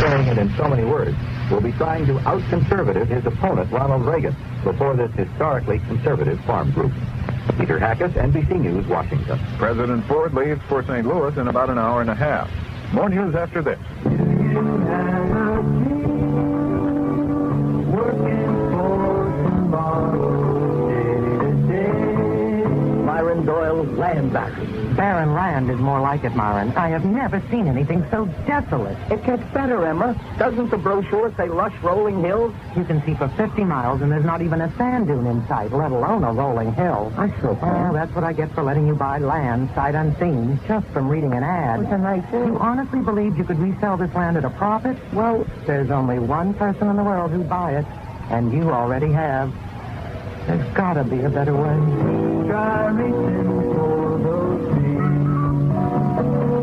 saying it in so many words, will be trying to out-conservative his opponent, Ronald Reagan, before this historically conservative farm group. Peter Hackus, NBC News, Washington. President Ford leaves for St. Louis in about an hour and a half. More news after this. Myron Doyle's land back. Barren land is more like it, Myron. I have never seen anything so desolate. It gets better, Emma. Doesn't the brochure say lush rolling hills? You can see for 50 miles, and there's not even a sand dune in sight, let alone a rolling hill. I sure can. Oh, that's what I get for letting you buy land sight unseen, just from reading an ad. It's a nice hill. You honestly believed you could resell this land at a profit? Well, there's only one person in the world who'd buy it, and you already have. There's gotta be a better way. Try reaching for those trees,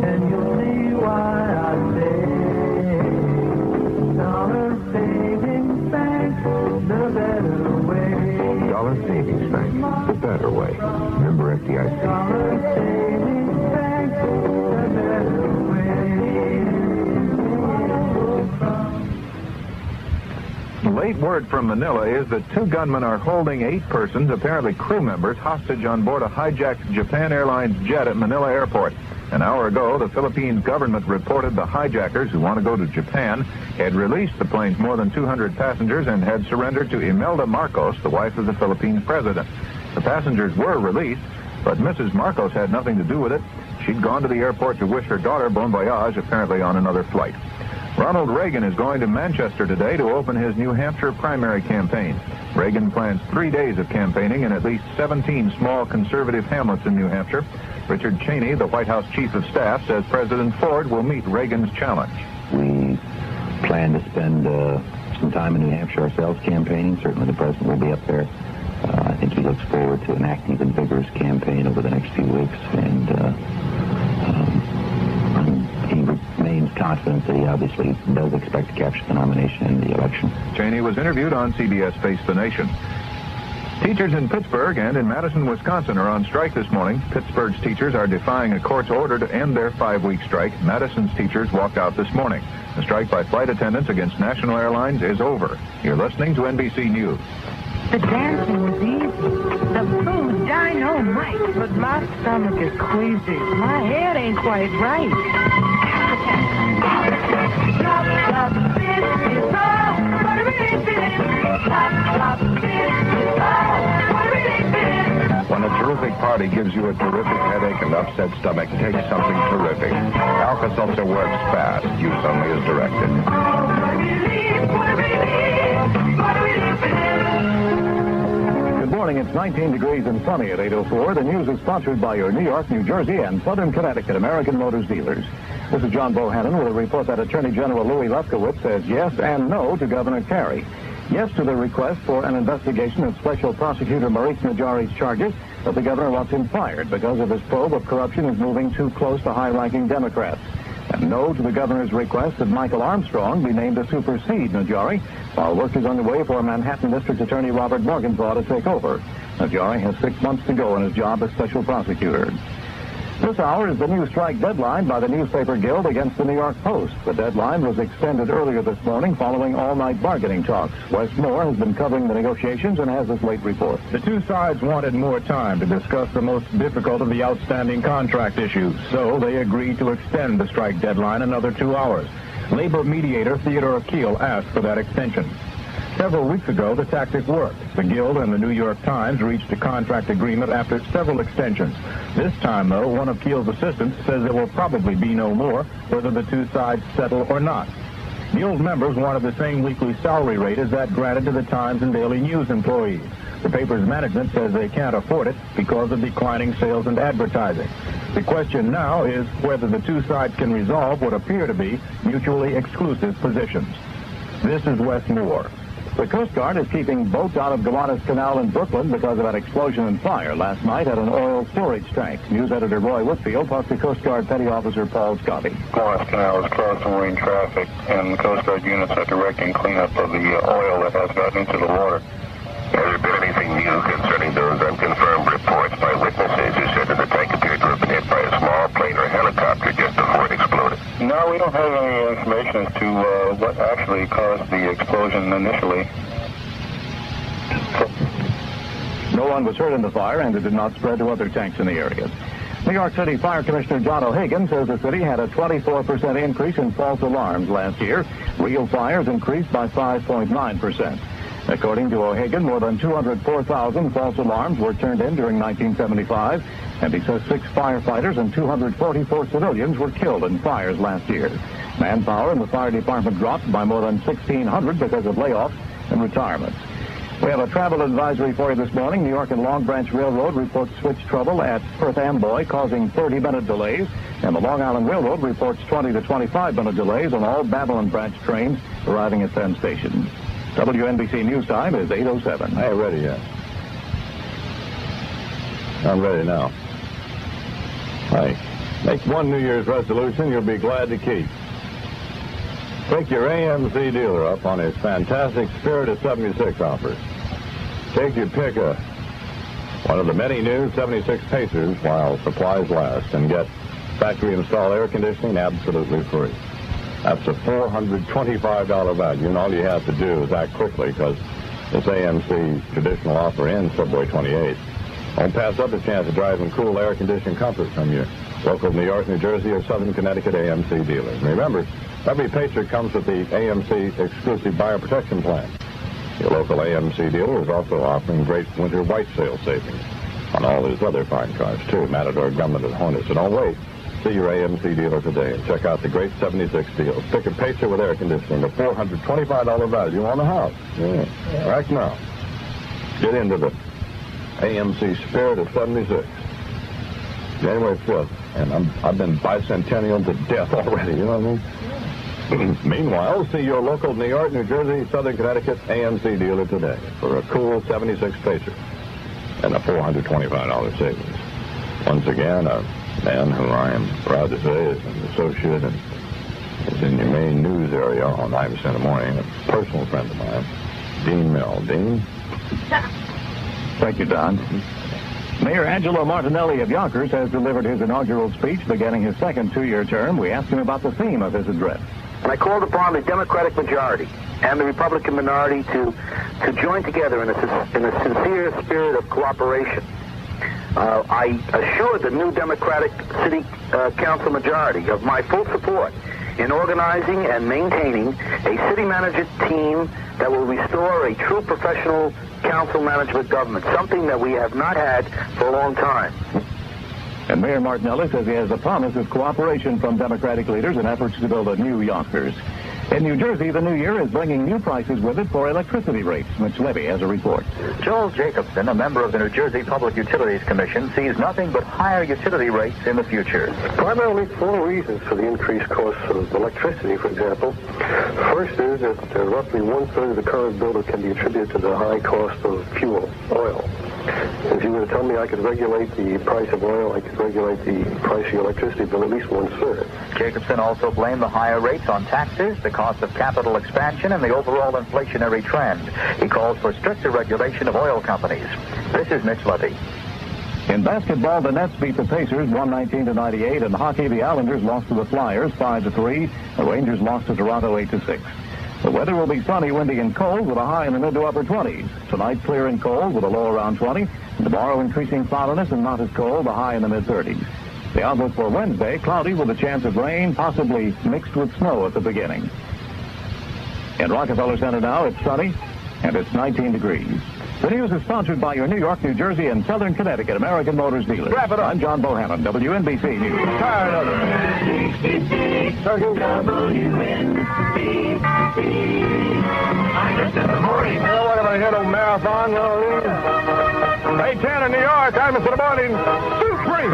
and you'll see why I say Dollar Savings Bank, the better way. Dollar Savings Bank, the better way. Member FDIC. Dollar Savings Bank, the better way. Late word from Manila is that 2 gunmen are holding 8 persons, apparently crew members, hostage on board a hijacked Japan Airlines jet at Manila Airport. An hour ago, the Philippine government reported the hijackers, who want to go to Japan, had released the plane's more than 200 passengers and had surrendered to Imelda Marcos, the wife of the Philippine president. The passengers were released, but Mrs. Marcos had nothing to do with it. She'd gone to the airport to wish her daughter bon voyage, apparently on another flight. Ronald Reagan is going to Manchester today to open his New Hampshire primary campaign. Reagan plans 3 days of campaigning in at least 17 small conservative hamlets in New Hampshire. Richard Cheney, the White House chief of staff, says President Ford will meet Reagan's challenge. We plan to spend some time in New Hampshire ourselves campaigning. Certainly the president will be up there. I think he looks forward to an active and vigorous campaign over the next few weeks, and he remains confident that he obviously does expect to capture the nomination in the election. Cheney was interviewed on CBS Face the Nation. Teachers in Pittsburgh and in Madison, Wisconsin are on strike this morning. Pittsburgh's teachers are defying a court's order to end their 5-week strike. Madison's teachers walked out this morning. The strike by flight attendants against national airlines is over. You're listening to NBC News. The dancing was easy. The food dynamite. But my stomach is queasy. My head ain't quite right. When a terrific party gives you a terrific headache and upset stomach, take something terrific. Alka-Seltzer works fast. Use only as directed. Good morning. It's 19 degrees and sunny at 8:04. The news is sponsored by your New York, New Jersey, and Southern Connecticut American Motors dealers. This is John Bohannon with a report that Attorney General Louis Lefkowitz says yes and no to Governor Carey. Yes to the request for an investigation of Special Prosecutor Maurice Najari's charges that the governor wants him fired because of his probe of corruption is moving too close to high-ranking Democrats. And no to the governor's request that Michael Armstrong be named to supersede Najari while work is underway for Manhattan District Attorney Robert Morgenthau to take over. Najari has 6 months to go in his job as special prosecutor. This hour is the new strike deadline by the Newspaper Guild against the New York Post. The deadline was extended earlier this morning following all-night bargaining talks. Wes Moore has been covering the negotiations and has this late report. The two sides wanted more time to discuss the most difficult of the outstanding contract issues, so they agreed to extend the strike deadline another 2 hours. Labor mediator Theodore Keel asked for that extension. Several weeks ago, the tactic worked. The Guild and the New York Times reached a contract agreement after several extensions. This time, though, one of Keel's assistants says there will probably be no more, whether the two sides settle or not. Guild members wanted the same weekly salary rate as that granted to the Times and Daily News employees. The paper's management says they can't afford it because of declining sales and advertising. The question now is whether the two sides can resolve what appear to be mutually exclusive positions. This is Wes Moore. The Coast Guard is keeping boats out of Gowanus Canal in Brooklyn because of that explosion and fire last night at an oil storage tank. News editor Roy Whitfield talked to Coast Guard Petty Officer Paul Scotty. Gowanus Canal is closed to marine traffic, and the Coast Guard units are directing cleanup of the oil that has gotten into the water. Has there been anything new concerning those unconfirmed reports by witnesses who said that the tank appeared to have been hit by a small plane or helicopter just before it exploded? No, we don't have any information as to what actually caused the explosion initially. No one was hurt in the fire, and it did not spread to other tanks in the area. New York City Fire Commissioner John O'Hagan says the city had a 24% increase in false alarms last year. Real fires increased by 5.9%. According to O'Hagan, more than 204,000 false alarms were turned in during 1975, and he says 6 firefighters and 244 civilians were killed in fires last year. Manpower in the fire department dropped by more than 1,600 because of layoffs and retirements. We have a travel advisory for you this morning. New York and Long Branch Railroad reports switch trouble at Perth Amboy, causing 30-minute delays. And the Long Island Railroad reports 20 to 25-minute delays on all Babylon Branch trains arriving at Penn Station. WNBC News Time is 8:07. I ain't ready yet. I'm ready now. Hey, make one New Year's resolution you'll be glad to keep. Pick your AMC dealer up on his fantastic Spirit of 76 offer. Take your pick of one of the many new 76 Pacers while supplies last and get factory-installed air conditioning absolutely free. That's a $425 value, and all you have to do is act quickly because this AMC traditional offer ends February 28th. Don't pass up the chance of driving cool air-conditioned comfort from your local New York, New Jersey, or Southern Connecticut AMC dealer. And remember, every Pacer comes with the AMC exclusive buyer protection plan. Your local AMC dealer is also offering great winter white sale savings on all his other fine cars, too, Matador, Grumman, and Hornet. So don't wait. See your AMC dealer today and check out the great 76 deals. Pick a Pacer with air conditioning, a $425 value on the house. Yeah. Right now. Get into the AMC Spirit of 76. January 5th. And I've been bicentennial to death already, you know what I mean? Meanwhile, see your local New York, New Jersey, Southern Connecticut AMC dealer today for a cool 76 Pacer and a $425 savings. Once again, a man who I am proud to say is an associate and is in your main news area on 9% in the morning, a personal friend of mine, Dean Mill. Dean? Thank you, Don. Mayor Angelo Martinelli of Yonkers has delivered his inaugural speech beginning his second two-year term. We asked him about the theme of his address. And I called upon the Democratic majority and the Republican minority to join together in a sincere spirit of cooperation. I assured the new Democratic City Council majority of my full support in organizing and maintaining a city manager team that will restore a true professional council management government, something that we have not had for a long time. And Mayor Martinelli says he has a promise of cooperation from Democratic leaders in efforts to build a new Yonkers. In New Jersey, the new year is bringing new prices with it for electricity rates. Mitch Levy has a report. Joel Jacobson, a member of the New Jersey Public Utilities Commission, sees nothing but higher utility rates in the future. Primarily 4 reasons for the increased costs of electricity, for example. First is that roughly 1/3 of the current bill can be attributed to the high cost of fuel, oil. If you were to tell me I could regulate the price of oil, I could regulate the price of electricity bill at least 1/3. Jacobson also blamed the higher rates on taxes, the cost of capital expansion, and the overall inflationary trend. He calls for stricter regulation of oil companies. This is Mitch Levy. In basketball, the Nets beat the Pacers 119-98. In hockey, the Islanders lost to the Flyers 5-3. The Rangers lost to Toronto 8-6. The weather will be sunny, windy, and cold with a high in the mid to upper 20s. Tonight, clear and cold with a low around 20. Tomorrow, increasing cloudiness and not as cold, a high in the mid 30s. The outlook for Wednesday, cloudy with a chance of rain, possibly mixed with snow at the beginning. In Rockefeller Center now, it's sunny, and it's 19 degrees. The news is sponsored by your New York, New Jersey, and Southern Connecticut American Motors dealers. Wrap it up. I'm John Bohannon, WNBC News. Tired of it. I just in the morning. What have I hit a marathon? 8:10 in New York. I'm in the morning. Supreme.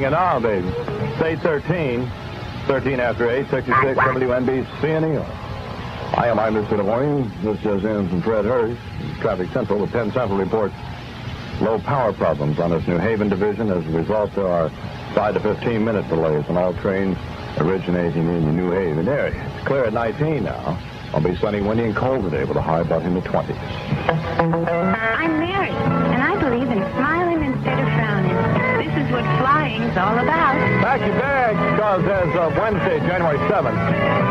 And now, baby. State 13. 13 after 8, 66 WNBC in New York. I am Imus in the morning. This just in from Fred Hurst. Traffic Central with 10 Central reports low power problems on this New Haven division. As a result, there are 5 to 15-minute delays on all trains originating in the New Haven area. It's clear at 19 now. It'll be sunny, windy, and cold today with a high about in the 20s. I'm Mary, and I believe in smiling instead of frowning. This is what flying's all about. Pack your bags, because as of Wednesday, January 7th,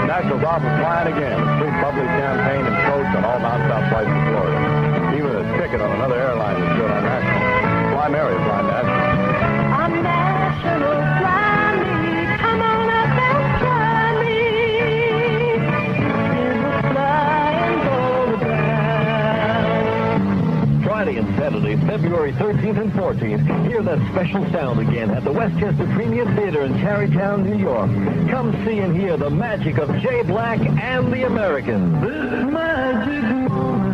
Nationals offer flying again. A free public champagne and coach on all nonstop flights to Florida. Even a ticket on another airline is good on National. Fly Mary, fly National. On National, fly me. Come on up and fly me. Friday and Saturday, February 13th and 14th, hear that special sound again at the Westchester Premier Theater in Tarrytown, New York. Come see and hear the magic of Jay Black and the Americans.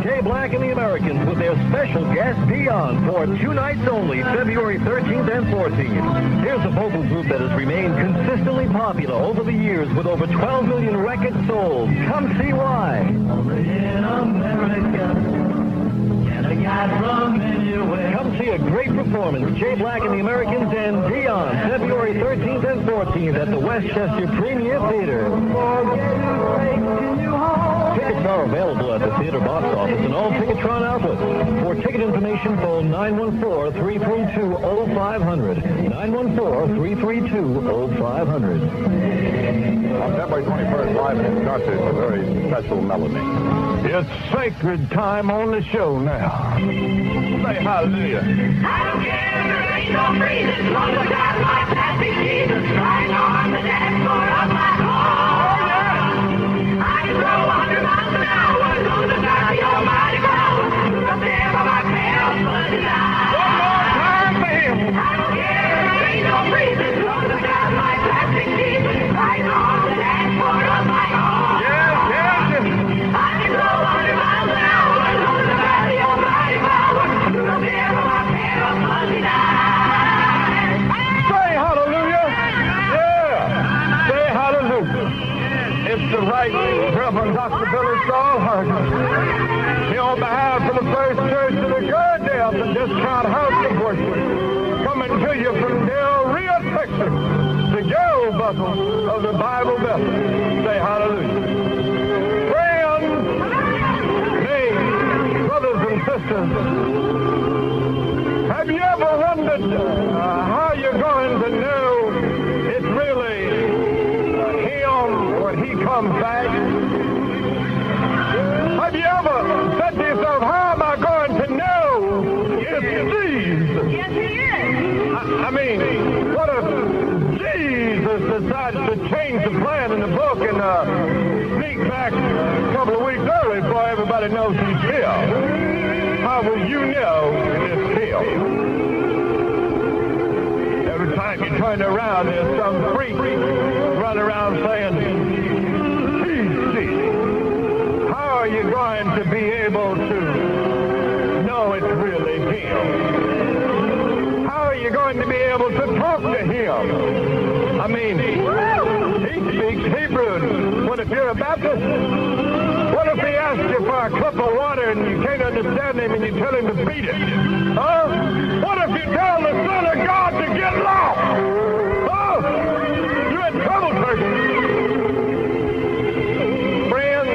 Jay Black and the Americans with their special guest, Dion, for 2 nights only, February 13th and 14th. Here's a vocal group that has remained consistently popular over the years with over 12 million records sold. Come see why. Only in America. Come see a great performance, Jay Black and the Americans and Dion, February 13th and 14th at the Westchester Premier Theater. Tickets are available at the theater box office and all Ticketron outlets. For ticket information, phone 914-332-0500. 914-332-0500. On February 21st, live in concert, a very special melody. It's sacred time on the show now. Say hallelujah. I don't care if there ain't no breeze, as long as I got my happy Jesus right on the dashboard of my car. I can go 100 miles an hour, as long as I got the almighty power. Up there by my pals, Monday night. One more time, man. I don't care if there ain't no breeze, as long as I got my plastic Jesus right on the dashboard of my car. Yes, yes, yes. I can go 100 miles an hour, as long as I got the almighty power. Up there by my pals, Monday night. Say hallelujah. Yeah. Say hallelujah. It's the right Reverend Dr. Billy Saul Harkins. He, on behalf of the First Church of the Goddale and Discount House of Worship, coming to you from Del Rio, Texas, the Gale Buckle of the Bible Belt. Say hallelujah. Friends, hey, brothers and sisters, have you ever wondered how you're going to know it's really him when he comes back? Have you ever said to yourself, how am I going to know it's Jesus? Yes, he is. I mean, what if Jesus decides to change the plan in the book and sneak back a couple of weeks early before everybody knows he's here? How will you know it's him? Every time you turn around, there's some freak running around saying, Jesus. How are you going to be able to know it's really him? How are you going to be able to talk to him? I mean, he speaks Hebrew. What if you're a Baptist? What if he asks you for a cup of water and you can't understand him and you tell him to beat it? Huh? What if you tell the Son of God to get lost? Huh? You're in trouble, person. Friends,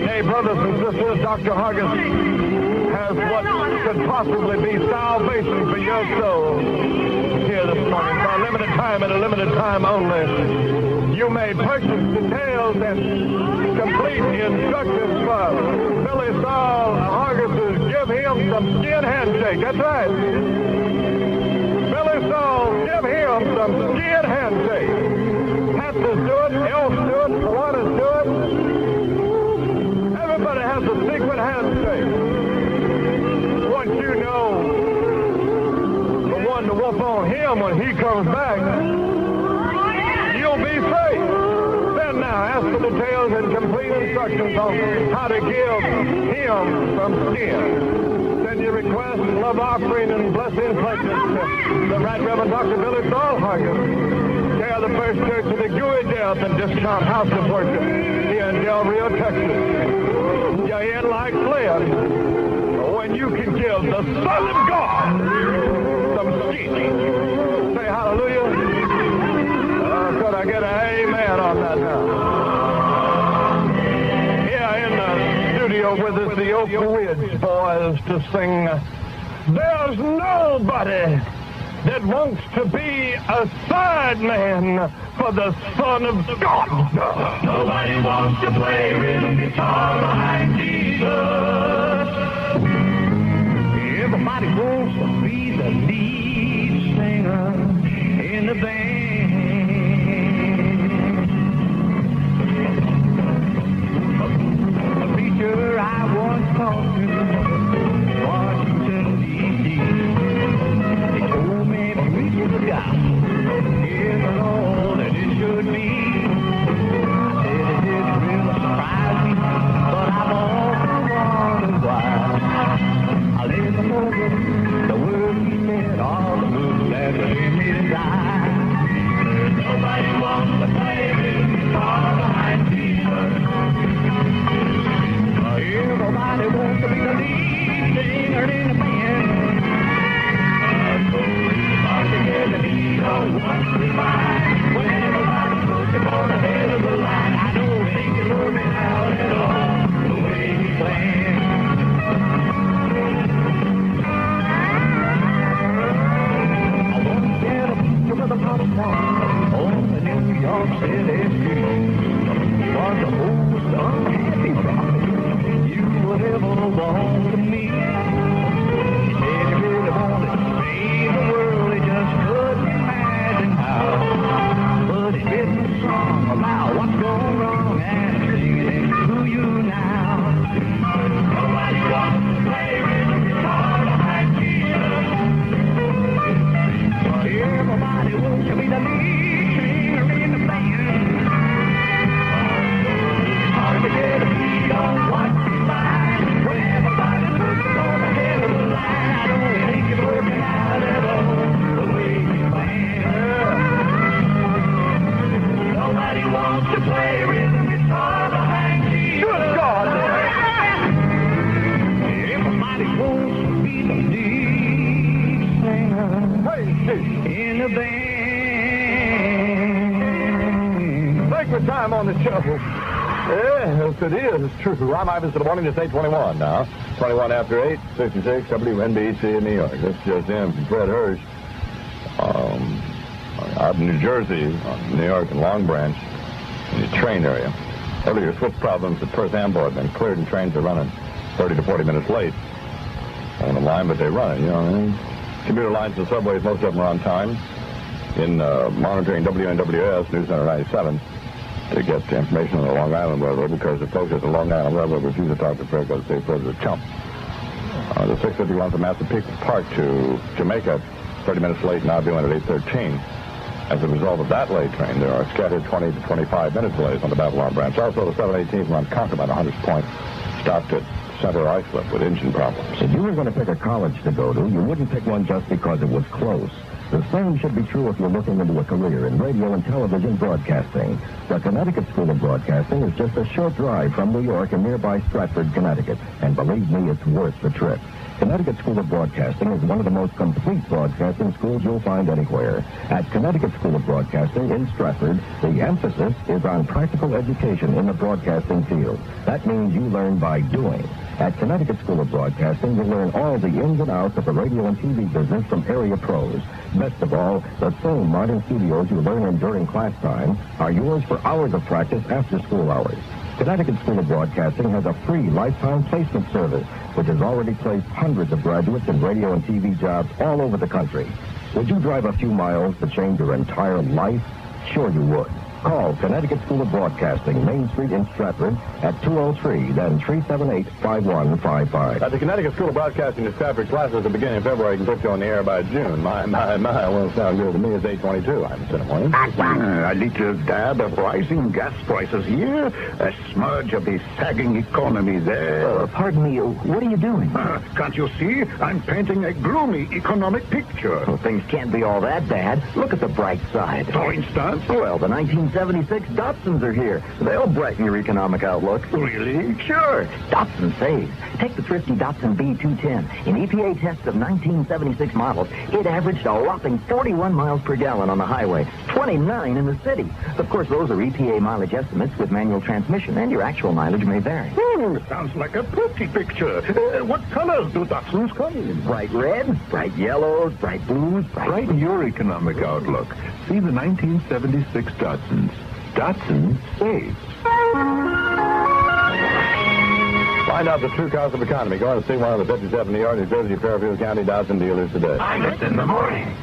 hey, brothers and sisters, Dr. Hargis has what could possibly be salvation for your soul here this morning. For a limited time and a limited time only, you may purchase details and complete instructions for Billy Saul Hargis's Give Him Some Skin Handshake. That's right. Billy Saul, Give Him Some Skin Handshake. Pastors do it, elves do it, Kiwanis do it. Everybody has a secret handshake. Once you know the one to whoop on him when he comes back, you'll be safe. Then now, ask for details and complete instructions on how to give him some skin. Send your request, love offering, and blessing pledges to the Right Reverend Dr. Billy Dahlhagen, chair of the First Church of the Gooey Death and Discount House of Worship here in Del Rio, Texas. You're in like Flynn when you can give the Son of God some skeet. Say hallelujah. Could I get an amen on that now? Here in the studio with us, the Oak Ridge Boys to sing There's Nobody That Wants to Be a Sideman for the Son of God. Nobody wants to play rhythm guitar behind Jesus. Everybody wants to be the lead singer in the band. A preacher I once talked to, Washington, D.C. They told me to preach the gospel is all that it should be. I said it didn't really surprise me, but I've often wondered why. I live over the words he said, all the moves that led me to die. Nobody wants to play rhythm guitar behind Jesus. Everybody wants to be the lead singer in the band. So it's hard to get the beat on what's divine. When everybody puts him on the head of the line, I don't think it's working out at all the way he planned. I once had a picture with a pop song on the New York City street. He was the most unhappy prophet you would ever want to meet. He said he really wanted to save the world, he just couldn't imagine how. But he written a song about what's going wrong and singing it to you now. Nobody wants to play rhythm guitar behind Jesus. Everybody wants to be the lead singer in the band. Hard to get a beat on what's divine. When everybody puts him on the head of the line, I don't think it's working out at all the way he planned. Nobody wants to play rhythm guitar behind Jesus. Good God! Everybody wants to be the lead singer in the band. Thank for time on the show. Yes, it is true. I'm Imus for the morning. It's 8:21 now. 21 after 8, 66, WNBC in New York. This is just in from Fred Hirsch. Out in New Jersey, New York and Long Branch, in the train area. Earlier switch problems at Perth Amboy have been cleared and trains are running 30 to 40 minutes late on the line, but they run it, you know what I mean? Commuter lines and subways, most of them are on time. In monitoring WNWS, News Center 97, to get information on the Long Island Railroad, because the folks at the Long Island Railroad refuse to talk to Fairfield State President Chump. The 651 from Massapequa Park to Jamaica, 30 minutes late, now due in at 8:13. As a result of that late train, there are scattered 20 to 25 minute delays on the Babylon branch. Also, the 718 from Unconquered by Hunters Point stopped at Center Islip with engine problems. If you were going to pick a college to go to, you wouldn't pick one just because it was close. The same should be true if you're looking into a career in radio and television broadcasting. The Connecticut School of Broadcasting is just a short drive from New York and nearby Stratford, Connecticut. And believe me, it's worth the trip. Connecticut School of Broadcasting is one of the most complete broadcasting schools you'll find anywhere. At Connecticut School of Broadcasting in Stratford, the emphasis is on practical education in the broadcasting field. That means you learn by doing. At Connecticut School of Broadcasting, you'll learn all the ins and outs of the radio and TV business from area pros. Best of all, the same modern studios you learn in during class time are yours for hours of practice after school hours. Connecticut School of Broadcasting has a free lifetime placement service, which has already placed hundreds of graduates in radio and TV jobs all over the country. Would you drive a few miles to change your entire life? Sure you would. Call Connecticut School of Broadcasting, Main Street in Stratford at 203, then 378-5155. At the Connecticut School of Broadcasting in Stratford, classes at the beginning of February can put you on the air by June. My, won't sound good to me. It's 8:22. I'm Senator Morning. A little dab of rising gas prices here, a smudge of the sagging economy there. Pardon me, what are you doing? Can't you see? I'm painting a gloomy economic picture. Well, things can't be all that bad. Look at the bright side. For instance? Well, the 1976 Datsuns are here. They'll brighten your economic outlook. Really? Sure. Datsun saves. Take the thrifty Datsun B210. In EPA tests of 1976 models, it averaged a whopping 41 miles per gallon on the highway, 29 in the city. Of course, those are EPA mileage estimates with manual transmission, and your actual mileage may vary. Sounds like a pretty picture. What colors do Datsuns come in? Bright red, bright yellows, bright blues, Brighten your economic outlook. See the 1976 Datsuns. Datsun saves. Find out the true cost of economy. Go and see one of the 57 New York, New Jersey, Fairfield County Datsun dealers today. Imus in the morning.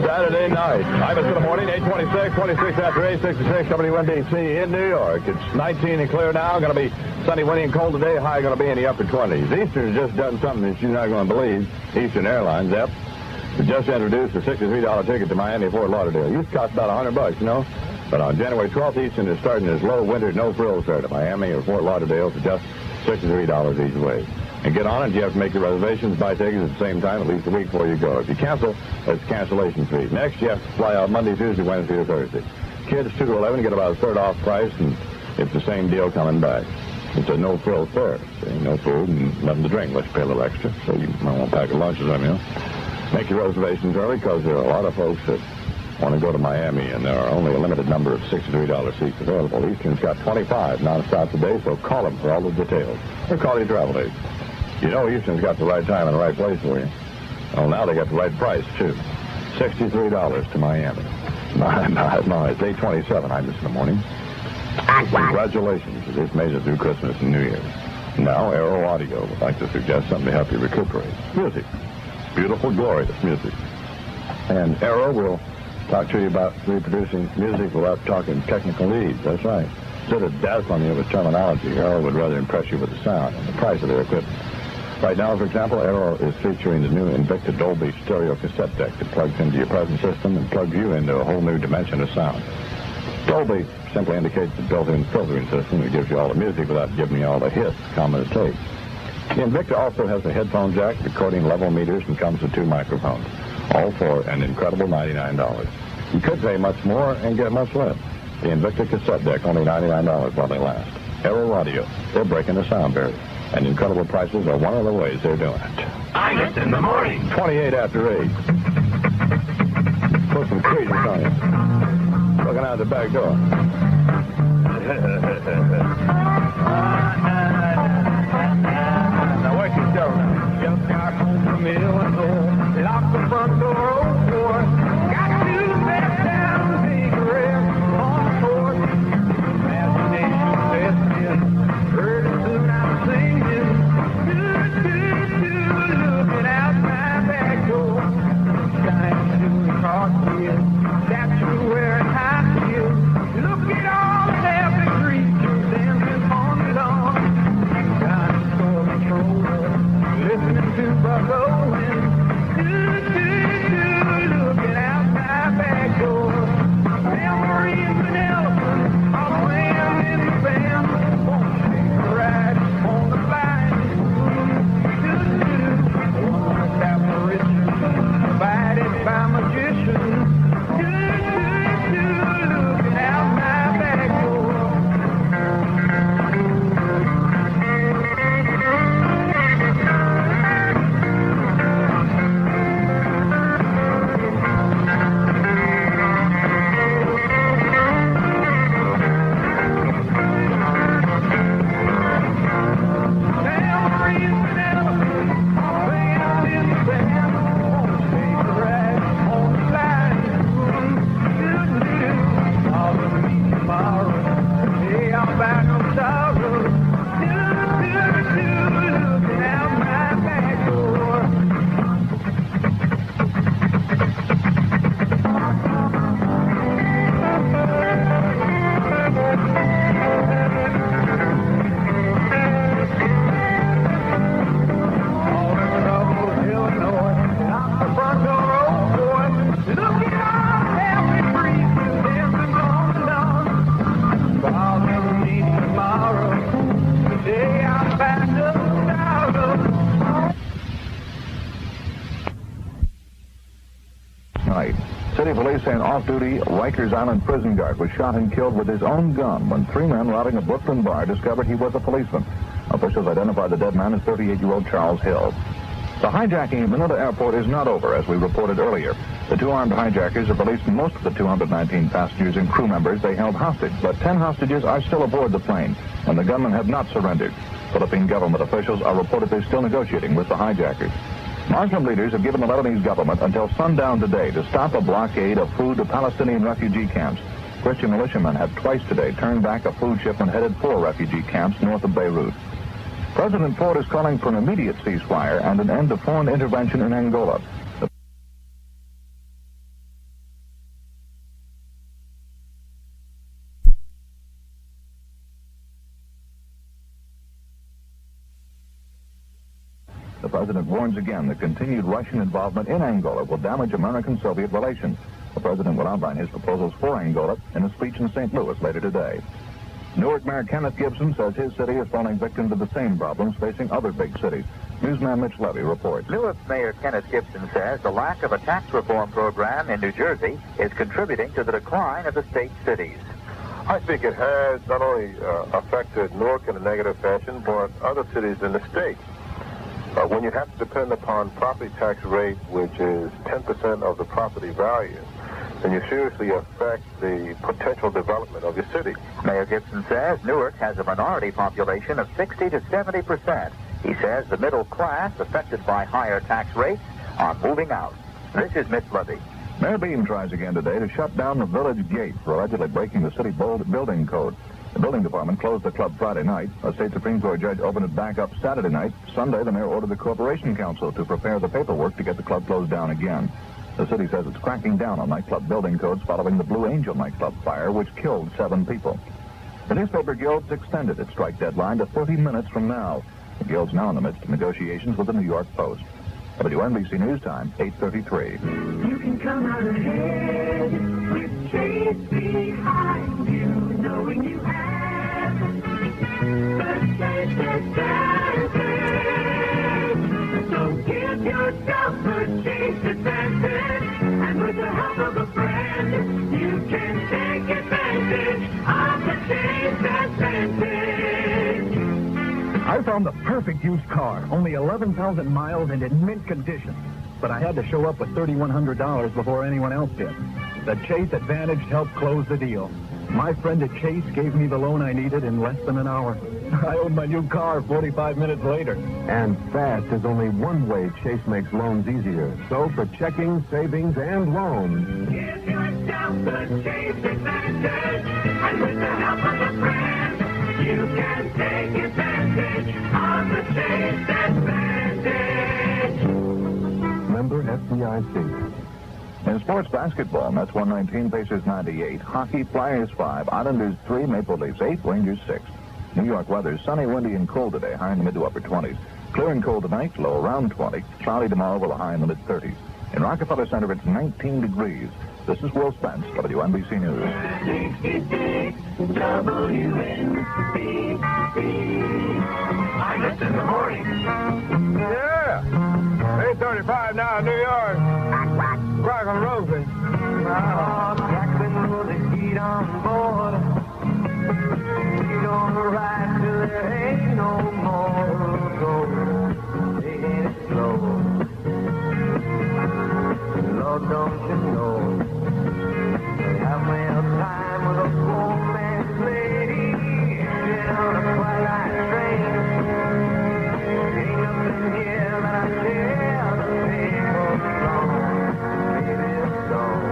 Saturday night. Imus in the morning, 8:26, 26 after 8:66, WNBC in New York. It's 19 and clear now. Going to be sunny, windy, and cold today. High going to be in the upper 20s. Eastern's just done something that you're not going to believe. Eastern Airlines, yep. They just introduced a $63 ticket to Miami, Fort Lauderdale. It used to cost about $100, you know. But on January 12th, Eastern is starting his low winter, no-frills fare to Miami or Fort Lauderdale for just $63 each way. And get on it, you have to make your reservations, buy tickets at the same time, at least a week before you go. If you cancel, it's cancellation fee. Next, you have to fly out Monday, Tuesday, Wednesday, or Thursday. Kids 2 to 11 get about a third off price, and it's the same deal coming back. It's a no-frills fare. See, no food and nothing to drink. Let's pay a little extra, so you might want to pack a lunch or something, you know. Make your reservations early, because there are a lot of folks that want to go to Miami, and there are only a limited number of $63 seats available. Eastern's got 25 non-stops a day, so call them for all the details. Or call your travel agent. You know Eastern's got the right time and the right place for you. Well, now they got the right price, too. $63 to Miami. My, it's 8:27. I'm just in the morning. Congratulations. It's made it through Christmas and New Year's. Now, Aero Audio would like to suggest something to help you recuperate. Music. Beautiful, glorious music. And Aero will talk to you about reproducing music without talking technical needs. That's right. Instead of dazzling you with terminology, Arrow would rather impress you with the sound and the price of their equipment. Right now, for example, Arrow is featuring the new Invicta Dolby stereo cassette deck that plugs into your present system and plugs you into a whole new dimension of sound. Dolby simply indicates the built-in filtering system that gives you all the music without giving you all the hits common to tape. The Invicta also has a headphone jack, recording level meters, and comes with 2 microphones, all for an incredible $99. You could pay much more and get much less. The Invicta cassette deck, only $99 while they last. Arrow Audio, they're breaking the sound barrier, and incredible prices are one of the ways they're doing it. Imus in the morning. 28 after 8. Put some crazy on you. Looking out the back door. Now what you doing? Just got home from Illinois. Locked the front door open for us. Got to back down and take a rest on the porch. Imagination festin'. Pretty soon I'm singing. Looking out my back door. Time doing cartwheels. Statue wearing high heels. Look at all the happy creatures dancing on the lawn. Got a store controller, listening to Buck Owens. Looking out my back door. Memories and elephants, all the way out in the band. Won't take a ride on the flying spoon. One apparition, provided by magicians. Looking out my back door. City police say an off-duty Rikers Island prison guard was shot and killed with his own gun when 3 men robbing a Brooklyn bar discovered he was a policeman. Officials identified the dead man as 38-year-old Charles Hill. The hijacking at Manila Airport is not over, as we reported earlier. The 2 armed hijackers have released most of the 219 passengers and crew members they held hostage, but 10 hostages are still aboard the plane, and the gunmen have not surrendered. Philippine government officials are reportedly still negotiating with the hijackers. Muslim leaders have given the Lebanese government until sundown today to stop a blockade of food to Palestinian refugee camps. Christian militiamen have twice today turned back a food shipment headed for refugee camps north of Beirut. President Ford is calling for an immediate ceasefire and an end to foreign intervention in Angola. The president warns again that continued Russian involvement in Angola will damage American-Soviet relations. The president will outline his proposals for Angola in a speech in St. Louis later today. Newark Mayor Kenneth Gibson says his city is falling victim to the same problems facing other big cities. Newsman Mitch Levy reports. Newark Mayor Kenneth Gibson says the lack of a tax reform program in New Jersey is contributing to the decline of the state's cities. I think it has not only affected Newark in a negative fashion, but other cities in the state. When you have to depend upon property tax rate, which is 10% of the property value, then you seriously affect the potential development of your city. Mayor Gibson says Newark has a minority population of 60 to 70%. He says the middle class, affected by higher tax rates, are moving out. This is Mitch Levy. Mayor Beam tries again today to shut down the village gate for allegedly breaking the city building code. The building department closed the club Friday night. A state Supreme Court judge opened it back up Saturday night. Sunday, the mayor ordered the Corporation Council to prepare the paperwork to get the club closed down again. The city says it's cracking down on nightclub building codes following the Blue Angel nightclub fire, which killed 7 people. The newspaper guild's extended its strike deadline to 30 minutes from now. The guild's now in the midst of negotiations with the New York Post. WNBC News Time, 8:33. You can come out ahead with Chase behind you, knowing you have the Chase advantage. So give yourself a Chase advantage, and with the help of a friend, you can take advantage of the Chase advantage. I found the perfect used car, only 11,000 miles and in mint condition. But I had to show up with $3,100 before anyone else did. The Chase Advantage helped close the deal. My friend at Chase gave me the loan I needed in less than an hour. I owned my new car 45 minutes later. And fast is only one way Chase makes loans easier. So for checking, savings, and loans, Give yourself the Chase Advantage, and with the help of a friend, you can take advantage of the Chase Advantage. member FDIC. In sports basketball, Mets 119, Pacers 98. Hockey, Flyers 5, Islanders 3, Maple Leafs 8, Rangers 6. New York weather, sunny, windy, and cold today, high in the mid to upper 20s. Clear and cold tonight, low around 20. Cloudy tomorrow with a high in the mid-30s. In Rockefeller Center, it's 19 degrees. This is Will Spence, WNBC News. 66 WNBC. Imus in the morning. Yeah. 8:35 now in New York. Rock and roasting. Jackson will the heat on board. He's gonna ride till there ain't no more go. Taking it slow. Lord, don't you know? Have me a time with a poor man's lady. Engine on a twilight train. Ain't nothing here that I share the people song. Baby, it's gone.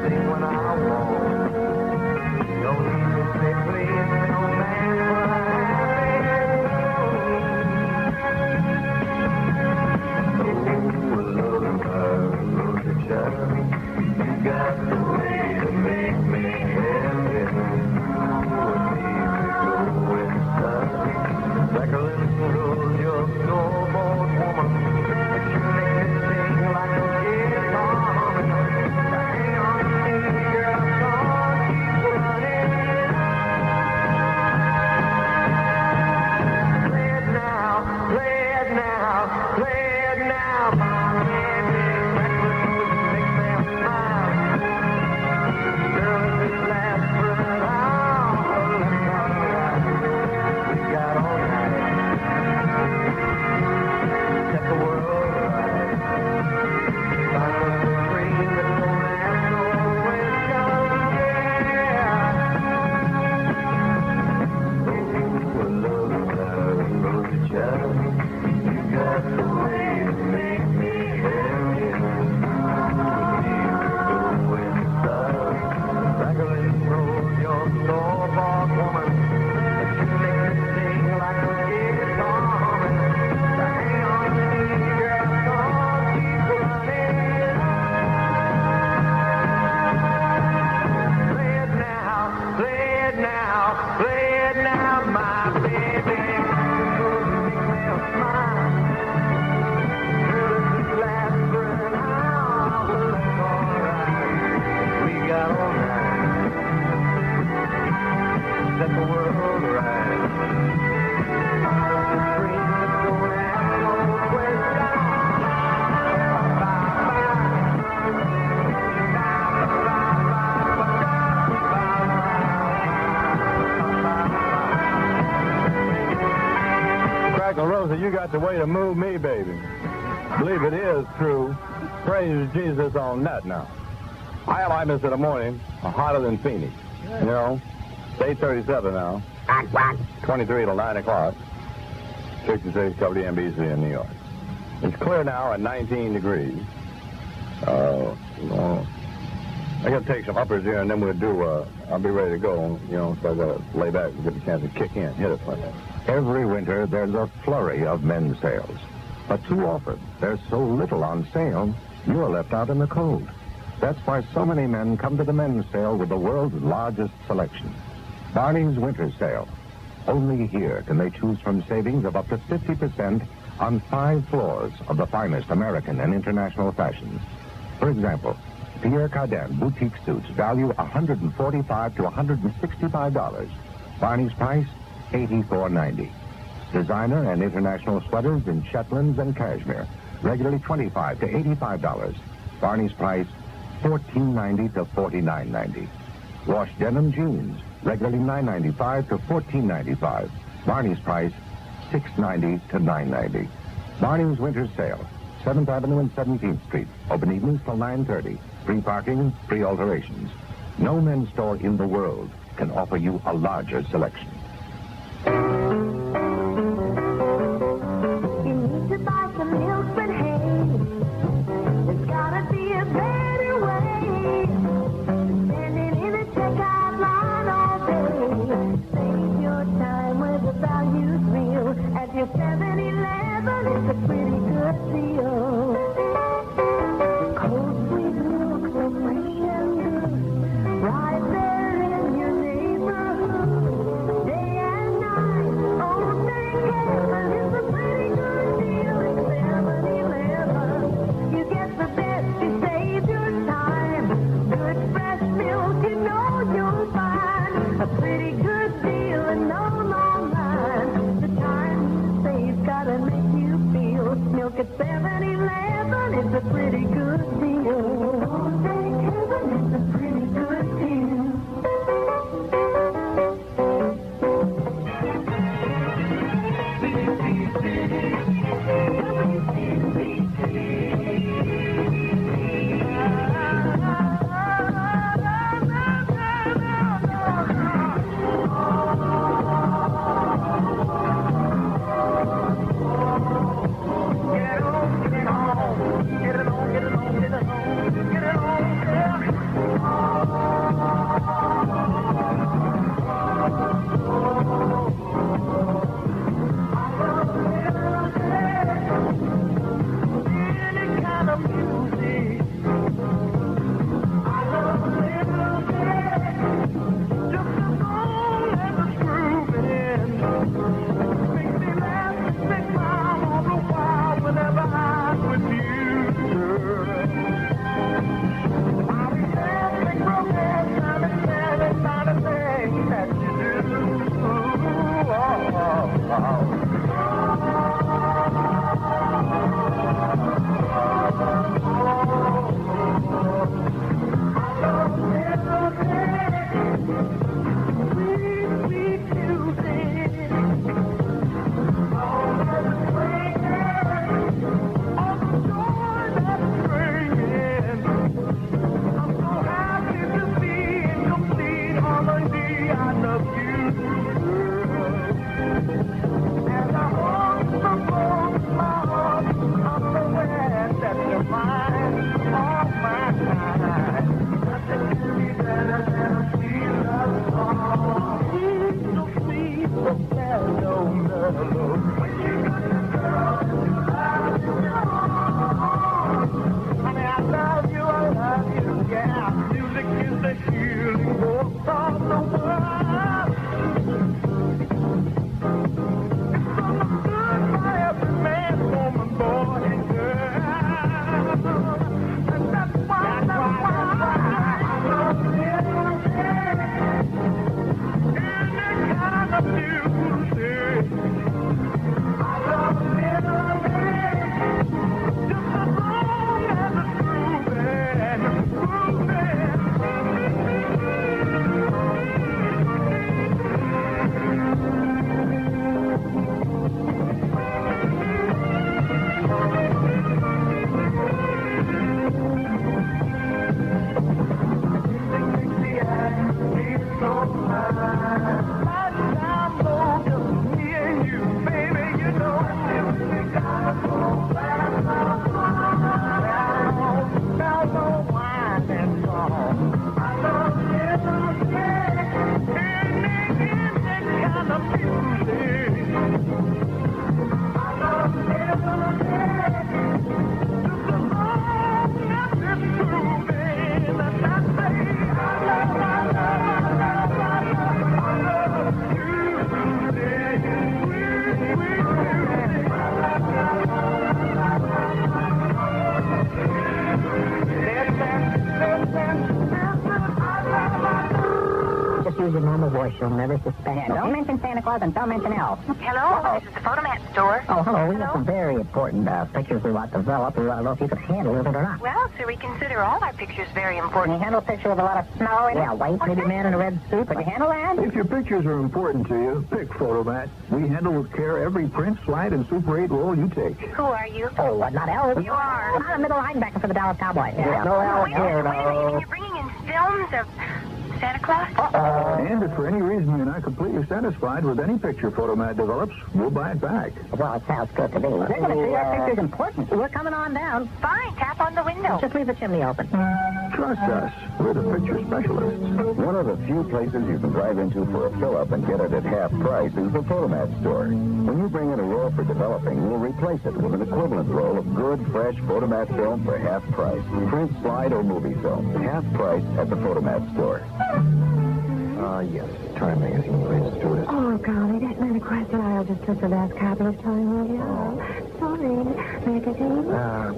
Sing when I want. Don't need to say please, no man for a You got the way to make me happy. Go inside. Like a little girl, you're a snowboard woman. You make me sing like a guitar. Hang on to me, girl, song keeps running. Play it now, play it now, play it now, my baby. You got the way to move me, baby. Believe it is true. Praise Jesus on that now. I am Imus in the morning, hotter than Phoenix. You know, it's 8:37 now. 23 till 9 o'clock. 66 WNBC in New York. It's clear now at 19 degrees. I got to take some uppers here, and then I'll be ready to go, you know, so I got to lay back and get a chance to kick in, hit it for me. Every winter, there's a flurry of men's sales. But too often, there's so little on sale, you're left out in the cold. That's why so many men come to the men's sale with the world's largest selection. Barney's Winter Sale. Only here can they choose from savings of up to 50% on 5 floors of the finest American and international fashions. For example, Pierre Cardin boutique suits value $145 to $165. Barney's price, $84.90. Designer and international sweaters in Shetlands and cashmere, regularly $25 to $85. Barney's price, $14.90 to $49.90. Wash denim jeans, regularly $9.95 to $14.95. Barney's price, $6.90 to $9.90. Barney's Winter Sale, 7th Avenue and 17th Street. Open evenings till 9:30. Free parking, free alterations. No men's store in the world can offer you a larger selection. You need to buy some milk, but hey, there's gotta be a better way. Standing in a checkout line all day. Save your time where the value's real. At your 7-Eleven, it's a pretty good deal. Cold sweet milk, so fresh and good. Right there in your neighborhood. Day and night, oh, thank heaven, it's a pretty good deal at 7-Eleven. You get the best, you save your time. Good fresh milk, you know you'll find. A pretty good deal and no long line. The time you save gotta make you feel. Milk at 7-Eleven, it's a pretty good deal. Oh, thank heaven, it's a pretty good deal. course, you'll never suspect. Yeah, don't mention Santa Claus and don't mention elves. Hello, this is the Photomat store. Oh, hello. We have some very important pictures we want to develop. We want to know if you could handle it or not. Well, sir, we consider all our pictures very important. Can you handle a picture with a lot of snow in it? Yeah, white, maybe man in a red suit. Could you handle that? If your pictures are important to you, pick Photomat. We handle with care every print, slide, and Super 8 roll you take. Who are you? Oh, not elves. You are. I'm a middle linebacker for the Dallas Cowboys. Yeah. No elves Wait a here, minute. no. You're bringing in films of Santa Claus? And if for any reason you're not completely satisfied with any picture Photomat develops, we'll buy it back. Well, it sounds good to me. They're going to say our picture's important. We're coming on down. Fine, tap on the window. Just leave the chimney open. Trust us. We're the picture specialists. One of the few places you can drive into for a fill-up and get it at half price is the Photomat store. When you bring in a roll for developing, we'll replace it with an equivalent roll of good, fresh Photomat film for half price. Print, slide, or movie film. Half price at the Photomat store. Yes. Time magazine, please, Stewardess. Oh, golly, that man across the aisle just took the last copy of Time, will you? Sorry. Magazine?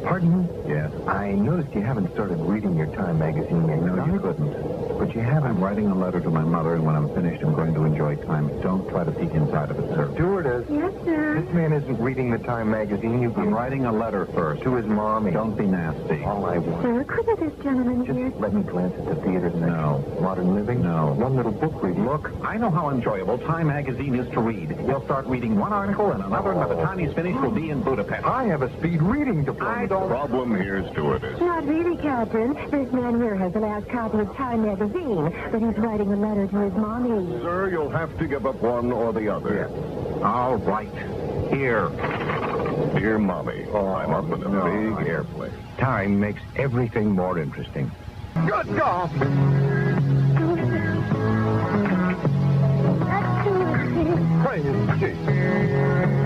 Pardon me? Yes. I noticed you haven't started reading your Time magazine yet. No, you couldn't. But you have. I'm writing a letter to my mother, and when I'm finished, I'm going to enjoy Time. Don't try to peek inside of it, sir. Stewardess. Yes, sir. This man isn't reading the Time magazine. I'm writing a letter first. To his mommy. Don't be nasty. All I want. Sir, couldn't this gentleman here... Let me glance at the theater next. No. Modern Living? No. One little book reading. Look, I know how enjoyable Time magazine is to read. You'll start reading one article and another, and by the time he's finished, we'll be in Budapest. I have a speed reading diploma. I don't... Problem here, Stewardess. Not really, Captain. This man here has the last copy of Time magazine, but he's writing a letter to his mommy. Sir, you'll have to give up one or the other. Yes. All right. Here. Dear Mommy, I'm up in a big airplane. Time makes everything more interesting. Good golf! Praise Jesus.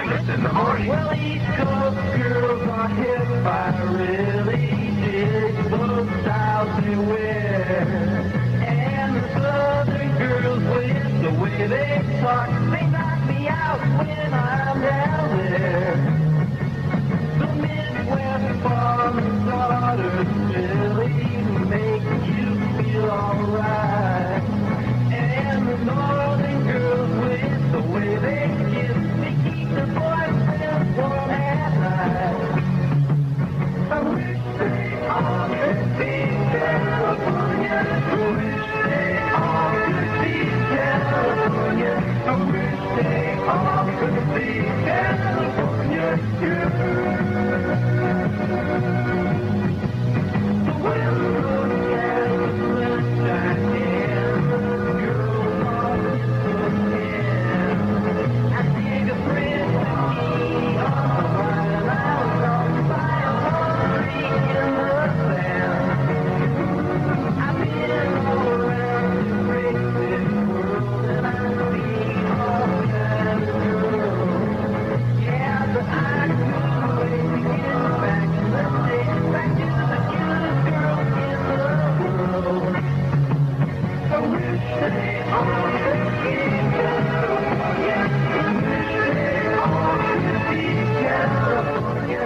Imus in the morning. Well, East Coast girls are hip. I really dig those styles they wear. And the Southern girls with the way they talk, they knock me out when I'm down there. The Midwest farmer's daughters really make you feel alright. And the Northern girls with the way they kiss, they keep their boyfriends warm at night. I wish they all could be California. I wish they all could be California. I wish they all could be California. The railroad has the sunshine and the girls are looking. I dig a friend on the White House on fire in the sand. I've been all around the crazy world and I've seen all kinds of girls. Yeah, but I couldn't wait to get back and let's take back to the cutest girls in the world. I wish they all could be California. I wish they all could be California. I wish they all could be California.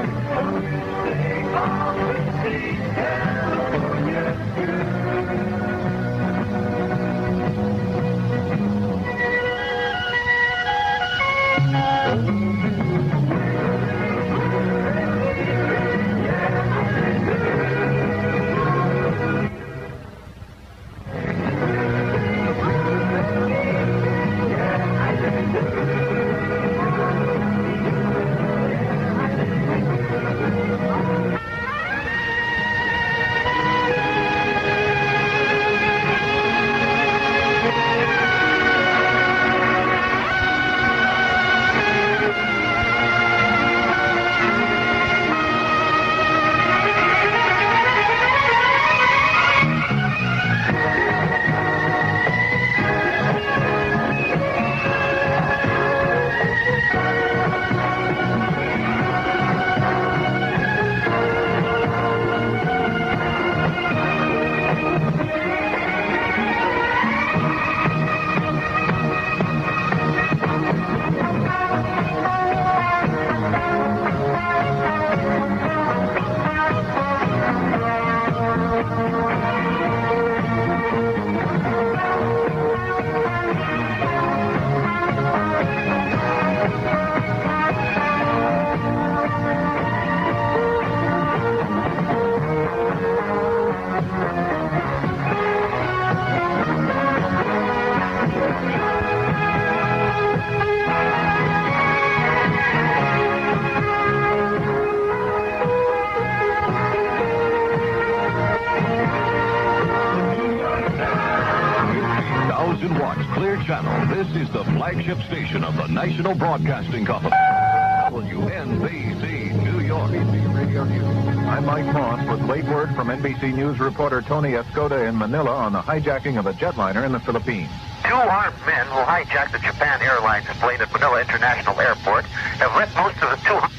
This is the flagship station of the National Broadcasting Company. WNBC, New York. Radio News. I'm Mike Moss with late word from NBC News reporter Tony Escoda in Manila on the hijacking of a jetliner in the Philippines. Two armed men who hijacked the Japan Airlines plane at Manila International Airport have left most of the 200...